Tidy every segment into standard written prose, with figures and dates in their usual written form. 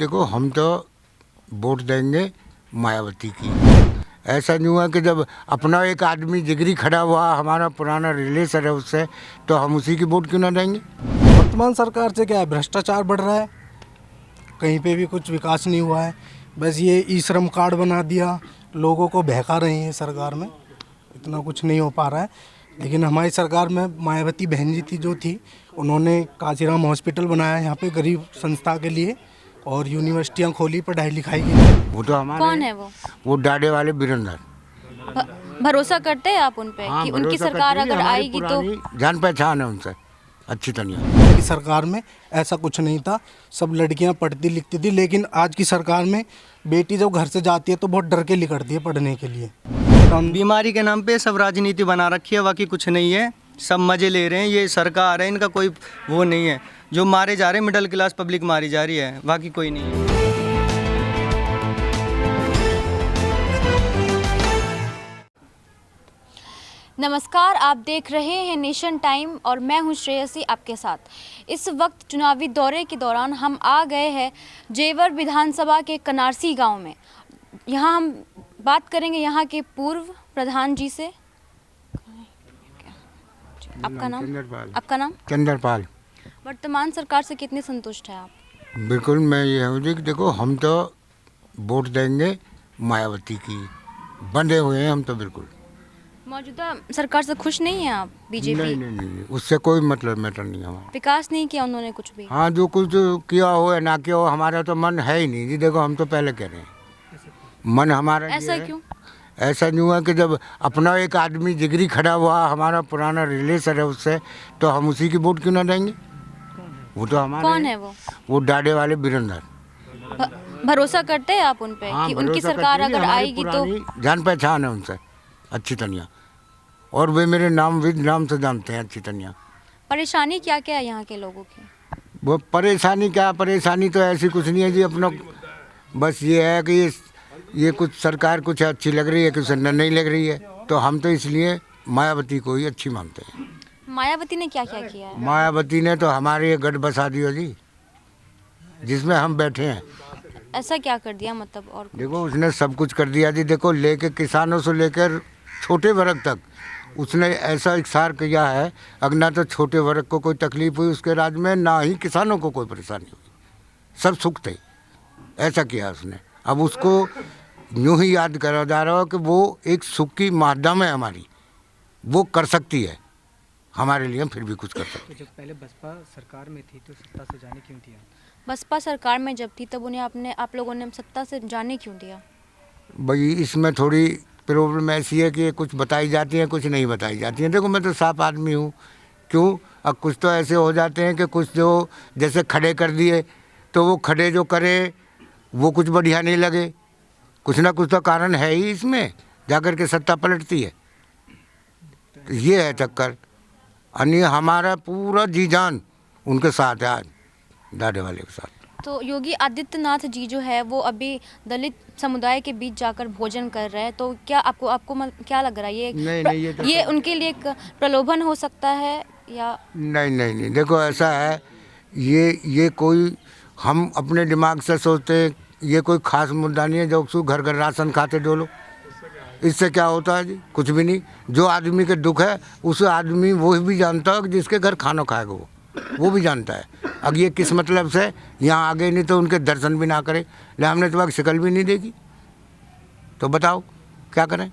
देखो हम तो वोट देंगे मायावती की। ऐसा नहीं हुआ कि जब अपना एक आदमी जिगरी खड़ा हुआ, हमारा पुराना रिलेशन है उससे, तो हम उसी की वोट क्यों ना देंगे। वर्तमान सरकार से क्या है, भ्रष्टाचार बढ़ रहा है, कहीं पे भी कुछ विकास नहीं हुआ है। बस ये ई श्रम कार्ड बना दिया, लोगों को बहका रहे हैं सरकार में, इतना कुछ नहीं हो पा रहा है। लेकिन हमारी सरकार में मायावती बहन जी थी जो थी, उन्होंने कांचीराम हॉस्पिटल बनाया यहाँ पे गरीब संस्था के लिए, और यूनिवर्सिटियाँ खोली, पढ़ाई लिखाई की। वो तो हमारे कौन है वो डाडे वाले बीरंदर। भरोसा करते हैं आप उन पे हाँ, कि उनकी भरोसा सरकार करते हैं, अगर हमारी आएगी तो पुरानी जान पहचान है उनसे अच्छी तरह। की सरकार में ऐसा कुछ नहीं था, सब लड़कियां पढ़ती लिखती थी। लेकिन आज की सरकार में बेटी जब घर से जाती है तो बहुत डर के निकलती है पढ़ने के लिए। बीमारी के नाम पे सब राजनीति बना रखी है, बाकी कुछ नहीं है, सब मज़े ले रहे हैं। ये सरकार है, इनका कोई वो नहीं है। जो मारे जा रहे हैं मिडिल क्लास पब्लिक मारी जा रही है, बाकी कोई नहीं है। नमस्कार, आप देख रहे हैं नेशन टाइम और मैं हूं श्रेयसी आपके साथ। इस वक्त चुनावी दौरे के दौरान हम आ गए हैं जेवर विधानसभा के कनारसी गांव में। यहां हम बात करेंगे यहां के पूर्व प्रधान जी से। आपका नाम? चंद्रपाल। वर्तमान सरकार से कितने संतुष्ट हैं आप? बिल्कुल, मैं ये हूँ जी कि देखो हम तो वोट देंगे मायावती की, बंधे हुए हैं हम तो बिल्कुल। मौजूदा सरकार से खुश नहीं हैं आप? बीजेपी नहीं नहीं नहीं, उससे कोई मतलब मैटर नहीं है हमारा। विकास नहीं किया उन्होंने कुछ भी? हाँ, जो कुछ किया हो या ना किया हो, हमारा तो मन है ही नहीं जी। देखो हम तो पहले कह रहे हैं, मन हमारा ये ऐसा है। क्यों? ऐसा नहीं हुआ कि जब अपना एक आदमी जिगरी खड़ा हुआ, हमारा पुराना रिलेशन है उससे, तो हम उसी की वोट क्यों ना देंगे। वो तो हमारे कौन है वो डाडे वाले बीरंदर। भरोसा करते हैं आप उन पे हाँ, कि उनकी भरोसा सरकार करते हैं, अगर हमारी आएगी तो पुरानी जान पहचान है उनसे अच्छी तरह, और वे मेरे नाम विद नाम से जानते हैं अच्छी तरह। परेशानी क्या क्या है यहाँ के लोगों की? वो परेशानी क्या, परेशानी तो ऐसी कुछ नहीं है जी। अपना बस ये है कि ये कुछ सरकार कुछ अच्छी लग रही है, कुछ नहीं लग रही है, तो हम तो इसलिए मायावती को ही अच्छी मानते हैं। मायावती ने क्या क्या किया है? मायावती ने तो हमारे ये गढ़ बसा दिया जी, जिसमें हम बैठे हैं। ऐसा क्या कर दिया मतलब? और देखो उसने सब कुछ कर दिया जी। देखो लेके किसानों से लेकर छोटे वर्ग तक उसने ऐसा इकसार किया है, अगर ना तो छोटे वर्ग को कोई तकलीफ हुई उसके राज में, ना ही किसानों को कोई परेशानी हुई, सब सुख थे। ऐसा किया उसने। अब उसको यूँ ही याद करा जा रहा हो कि वो एक सुख की माध्यम है हमारी, वो कर सकती है हमारे लिए, फिर भी कुछ कर सकती है। जब पहले बसपा सरकार में थी तो सत्ता से जाने क्यों दिया? बसपा सरकार में जब थी तब उन्हें आप लोगों ने सत्ता से जाने क्यों दिया? भाई इसमें थोड़ी प्रॉब्लम ऐसी है कि कुछ बताई जाती है, कुछ नहीं बताई जाती है। देखो मैं तो साफ आदमी हूँ, क्यों अब कुछ तो ऐसे हो जाते हैं कि कुछ जो जैसे खड़े कर दिए, तो वो खड़े जो करे वो कुछ बढ़िया नहीं लगे। कुछ ना कुछ तो कारण है ही इसमें, जाकर के सत्ता पलटती है। तो ये है चक्कर। अन्य हमारा पूरा जी जान उनके साथ है, आज दादे वाले के साथ। तो योगी आदित्यनाथ जी जो है वो अभी दलित समुदाय के बीच जाकर भोजन कर रहे हैं, तो क्या आपको क्या लग रहा है नहीं, ये उनके लिए एक प्रलोभन हो सकता है या? नहीं नहीं नहीं, देखो ऐसा है, ये कोई हम अपने दिमाग से सोचते हैं, ये कोई खास मुद्दा नहीं है। जो उसको घर घर राशन खाते डोलो, इससे क्या होता है जी? कुछ भी नहीं। जो आदमी के दुख है उस आदमी वो भी जानता है कि जिसके घर खाना खाएगा वो भी जानता है। अब ये किस मतलब से यहाँ आ गए, नहीं तो उनके दर्शन भी ना करे, ले हमने तो शक्ल भी नहीं देखी, तो बताओ क्या करें।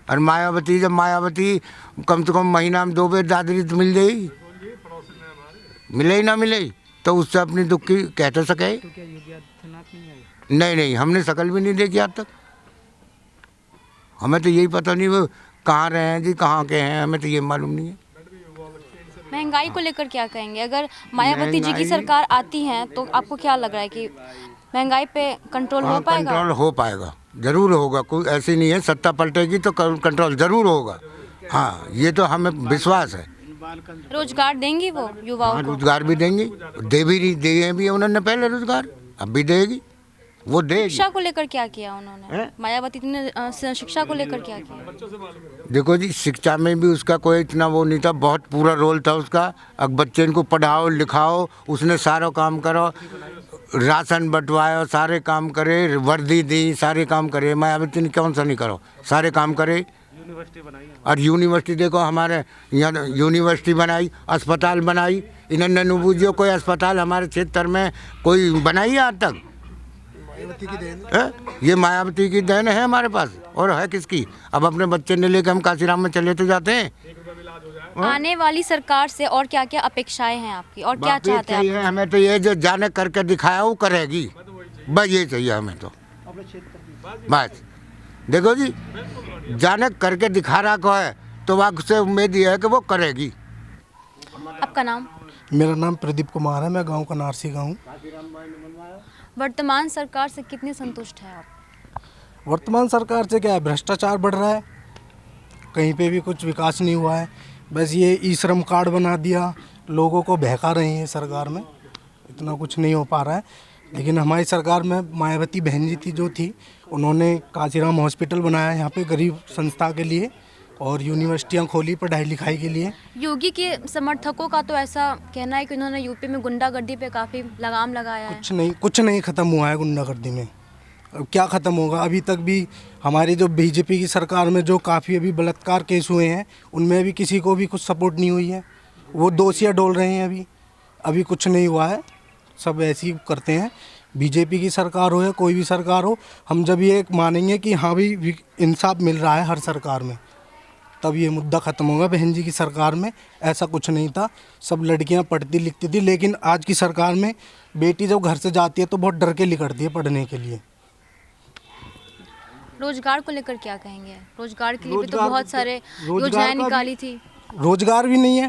और मायावती, जब मायावती कम से कम महीना में 2 बार दादरी तो मिल जाएगी, मिले ही ना मिले, तो उससे अपनी दुख की कह तो सके। तो क्या योगी आदित्यनाथ नहीं आए? नहीं, हमने शक्ल भी नहीं देखी आज तक। हमें तो यही पता नहीं वो कहाँ रहे हैं जी, कहाँ के हैं, हमें तो ये मालूम नहीं है। महंगाई को लेकर क्या कहेंगे? अगर मायावती जी की सरकार आती है तो आपको क्या लग रहा है कि महंगाई पे कंट्रोल हो पाएगा? कंट्रोल हो पाएगा, जरूर होगा। कोई ऐसी नहीं है, सत्ता पलटेगी तो कंट्रोल जरूर होगा। हाँ, ये तो हमें विश्वास है। रोजगार देंगी वो युवाओं को? रोजगार भी देंगी, दिए भी उन्होंने पहले रोजगार, अब भी देगी, वो देगी। शिक्षा को लेकर क्या किया उन्होंने? मायावती ने शिक्षा को लेकर क्या किया? देखो जी, शिक्षा में भी उसका कोई इतना वो नहीं था, बहुत पूरा रोल था उसका। अब बच्चे को पढ़ाओ लिखाओ, उसने सारा काम करो। राशन बंटवाए और सारे काम करे, वर्दी दी, सारे काम करे। मायावती ने कौन सा नहीं करो, सारे काम करे। और यूनिवर्सिटी देखो, हमारे यहाँ यूनिवर्सिटी बनाई, अस्पताल बनाई। इन्होंने नुबूजियो कोई अस्पताल हमारे क्षेत्र में कोई बनाई है आज तक? ये मायावती की देन है हमारे पास, और है किसकी? अब अपने बच्चे ने लेकर हम काशीराम में चले तो जाते हैं। आने वाली सरकार से और क्या क्या अपेक्षाएं हैं आपकी, और क्या चाहते हैं आप? हमें तो ये जो जाने करके दिखाया वो करेगी, बस ये चाहिए हमें तो। बस देखो जी, जाने करके दिखा रहा को है तो वहाँ से उम्मीद ये है कि वो करेगी। आपका नाम? मेरा नाम प्रदीप कुमार है, मैं गांव कनारसी का हूँ। वर्तमान सरकार से कितने संतुष्ट हैं आप? वर्तमान सरकार से क्या है, भ्रष्टाचार बढ़ रहा है, कहीं पे भी कुछ विकास नहीं हुआ है। बस ये ई श्रम कार्ड बना दिया, लोगों को बहका रहे हैं सरकार में, इतना कुछ नहीं हो पा रहा है। लेकिन हमारी सरकार में मायावती बहन जी थी जो थी, उन्होंने काशीराम हॉस्पिटल बनाया यहाँ पे गरीब संस्था के लिए, और यूनिवर्सिटियाँ खोली पढ़ाई लिखाई के लिए। योगी के समर्थकों का तो ऐसा कहना है कि उन्होंने यूपी में गुंडागर्दी पे काफ़ी लगाम लगाया है। कुछ नहीं ख़त्म हुआ है गुंडागर्दी में। अब क्या ख़त्म होगा? अभी तक भी हमारी जो बीजेपी की सरकार में जो काफ़ी अभी बलात्कार केस हुए हैं, उनमें भी किसी को भी कुछ सपोर्ट नहीं हुई है। वो दोषियाँ डोल रहे हैं, अभी कुछ नहीं हुआ है, सब ऐसे ही करते हैं। बीजेपी की सरकार हो या कोई भी सरकार हो, हम जब ये मानेंगे कि हाँ भी इंसाफ मिल रहा है हर सरकार में, तब ये मुद्दा ख़त्म होगा। बहन जी की सरकार में ऐसा कुछ नहीं था, सब लड़कियां पढ़ती लिखती थी। लेकिन आज की सरकार में बेटी जब घर से जाती है तो बहुत डर के निकलती है पढ़ने के लिए। रोजगार को लेकर क्या कहेंगे? रोजगार के लिए भी तो बहुत सारे योजनाएं निकाली थी। रोजगार भी नहीं है।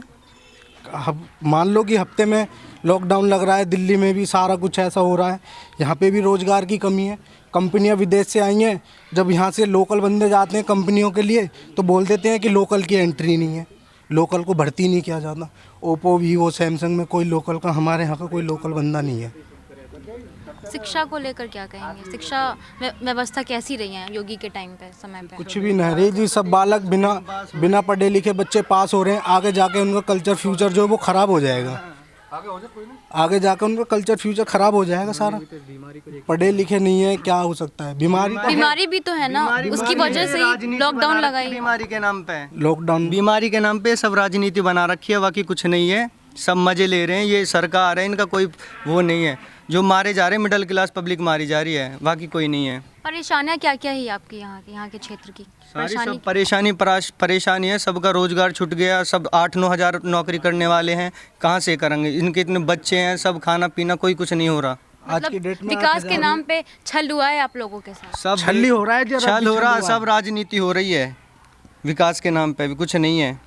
मान लो कि हफ्ते में लॉकडाउन लग रहा है, दिल्ली में भी सारा कुछ ऐसा हो रहा है, यहाँ पे भी रोजगार की कमी है। कंपनियां विदेश से आई हैं, जब यहाँ से लोकल बंदे जाते हैं कंपनियों के लिए तो बोल देते हैं कि लोकल की एंट्री नहीं है, लोकल को भर्ती नहीं किया जाता। ओप्पो, वीवो, सैमसंग में कोई लोकल का, हमारे यहाँ का कोई लोकल बंदा नहीं है। शिक्षा को लेकर क्या कहेंगे? शिक्षा व्यवस्था कैसी रही है योगी के टाइम पे, समय पे? कुछ भी नहीं रही जी, सब बालक बिना पढ़े लिखे बच्चे पास हो रहे हैं। आगे जाके उनका कल्चर फ्यूचर जो है वो ख़राब हो जाएगा। आगे जाकर उनका कल्चर फ्यूचर खराब हो जाएगा सारा। पढ़े लिखे नहीं है, क्या हो सकता है? बीमारी भी तो है ना, उसकी वजह से ही लॉकडाउन लगाई। बीमारी के नाम पे लॉकडाउन, बीमारी के नाम पे सब राजनीति बना रखी है, बाकी कुछ नहीं है। सब मजे ले रहे हैं, ये सरकार है, इनका कोई वो नहीं है। जो मारे जा रहे हैं मिडिल क्लास पब्लिक मारी जा रही है, बाकी कोई नहीं है। परेशानियाँ क्या क्या है आपके यहाँ के क्षेत्र की? सारी सब परेशानी है, सबका रोजगार छूट गया, सब 8-9 हज़ार नौकरी करने वाले हैं, कहाँ से करेंगे? इनके इतने बच्चे हैं, सब खाना पीना कोई कुछ नहीं हो रहा। आज की डेट में विकास के नाम पे छल हुआ है आप लोगों के साथ? सब छल हो रहा है, छल हो रहा है, सब राजनीति हो रही है। विकास के नाम पे भी कुछ नहीं है।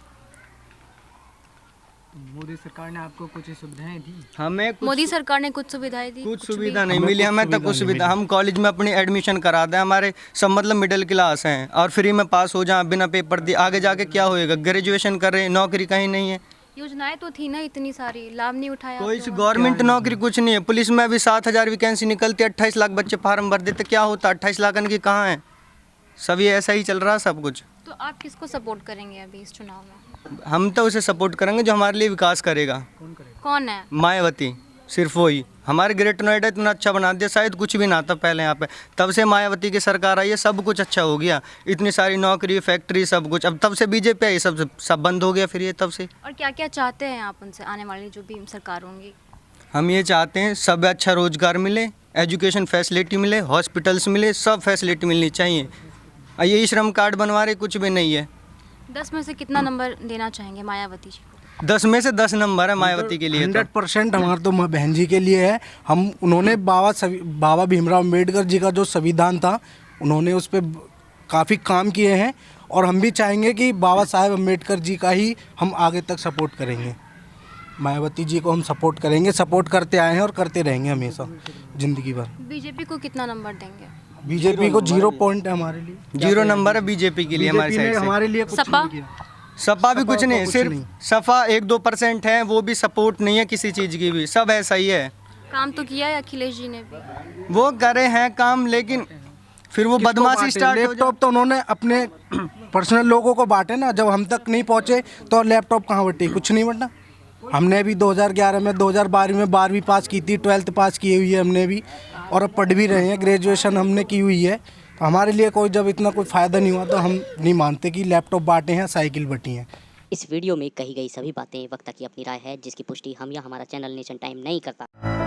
मोदी सरकार ने आपको कुछ सुविधाएं दी? हमें मोदी सरकार ने कुछ सुविधाएं दी? कुछ सुविधा नहीं मिली हमें तक, कुछ सुविधा। हम कॉलेज में अपनी एडमिशन करा दें, हमारे सब मतलब मिडिल क्लास हैं और फ्री में पास हो जाए बिना पेपर दिए। आगे जाके क्या होएगा? ग्रेजुएशन कर रहे हैं, नौकरी कहीं नहीं है। योजनाएं तो थी ना इतनी सारी, लाभ नहीं उठाया कोई गवर्नमेंट नौकरी कुछ नहीं है। पुलिस में अभी 7,000 वैकेंसी निकलती है, 28 लाख बच्चे फार्म भर देते, क्या होता? 28 लाख की कहाँ है? सब ये ऐसा ही चल रहा है सब कुछ। तो आप किसको सपोर्ट करेंगे अभी इस चुनाव में? हम तो उसे सपोर्ट करेंगे जो हमारे लिए विकास करेगा। कौन है? मायावती, सिर्फ वही। हमारे ग्रेटर नोएडा इतना अच्छा बना दिया, शायद कुछ भी ना था पहले यहाँ पे। तब से मायावती की सरकार आई है, सब कुछ अच्छा हो गया। इतनी सारी नौकरी, फैक्ट्री, सब कुछ। अब तब से बीजेपी आई, सब बंद हो गया फिर ये तब से। और क्या क्या चाहते हैं आप उनसे, आने वाली जो भी सरकार होंगी? हम ये चाहते हैं सब अच्छा रोजगार मिले, एजुकेशन फैसिलिटी मिले, हॉस्पिटल्स मिले, सब फैसिलिटी मिलनी चाहिए। ये श्रम कार्ड बनवा रहे, कुछ भी नहीं है। 10 में से कितना नंबर देना चाहेंगे मायावती जी को? 10 में से 10 नंबर है मायावती के लिए। 100% हमारे तो बहन जी के लिए है। उन्होंने बाबा भीमराव अम्बेडकर जी का जो संविधान था, उन्होंने उस पर काफ़ी काम किए हैं, और हम भी चाहेंगे कि बाबा साहेब अम्बेडकर जी का ही हम आगे तक सपोर्ट करेंगे। मायावती जी को हम सपोर्ट करेंगे, सपोर्ट करते आए हैं और करते रहेंगे हमेशा ज़िंदगी भर। बीजेपी को कितना नंबर देंगे? बीजेपी को 0 पॉइंट है हमारे लिए, 0 नंबर है बीजेपी के लिए। हमारी साइड से हमारे लिए कुछ नहीं किया। सपा भी कुछ नहीं, सिर्फ सपा 1-2% है, वो भी सपोर्ट नहीं है किसी चीज़ की भी, सब ऐसा ही है। काम तो किया है अखिलेश जी ने भी, वो करे हैं काम, लेकिन फिर वो बदमाशी स्टार्ट हो। लैपटॉप तो उन्होंने अपने पर्सनल लोगों को बांटे ना, जब हम तक नहीं पहुंचे तो लैपटॉप कहाँ बटे? कुछ नहीं बटा। हमने भी 2011 में 2012 में 12वीं पास की थी, 12th पास की हुई है हमने भी, और अब पढ़ भी रहे हैं, ग्रेजुएशन हमने की हुई है। तो हमारे लिए कोई जब इतना कोई फ़ायदा नहीं हुआ तो हम नहीं मानते कि लैपटॉप बांटे हैं, साइकिल बटी हैं। इस वीडियो में कही गई सभी बातें वक्ता की अपनी राय है, जिसकी पुष्टि हम या हमारा चैनल नेशन टाइम नहीं करता।